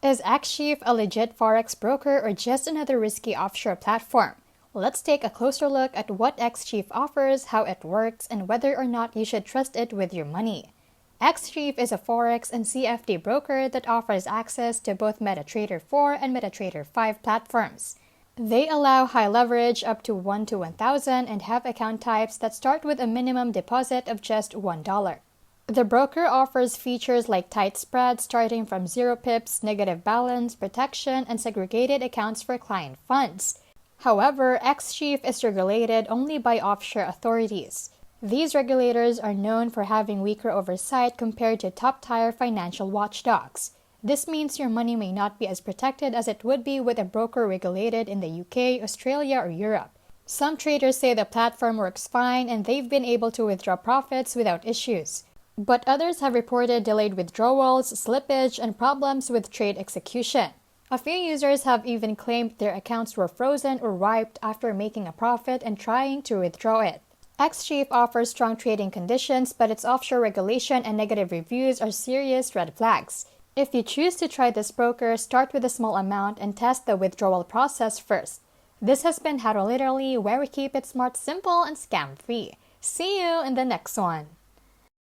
Is XChief a legit Forex broker or just another risky offshore platform? Let's take a closer look at what XChief offers, how it works, and whether or not you should trust it with your money. XChief is a Forex and CFD broker that offers access to both MetaTrader 4 and MetaTrader 5 platforms. They allow high leverage up to 1 to 1,000 and have account types that start with a minimum deposit of just $1. The broker offers features like tight spreads starting from 0 pips, negative balance, protection, and segregated accounts for client funds. However, XChief is regulated only by offshore authorities. These regulators are known for having weaker oversight compared to top-tier financial watchdogs. This means your money may not be as protected as it would be with a broker regulated in the UK, Australia, or Europe. Some traders say the platform works fine and they've been able to withdraw profits without issues. But others have reported delayed withdrawals, slippage, and problems with trade execution. A few users have even claimed their accounts were frozen or wiped after making a profit and trying to withdraw it. XChief offers strong trading conditions, but its offshore regulation and negative reviews are serious red flags. If you choose to try this broker, start with a small amount and test the withdrawal process first. This has been How to Literally, where we keep it smart, simple, and scam-free. See you in the next one.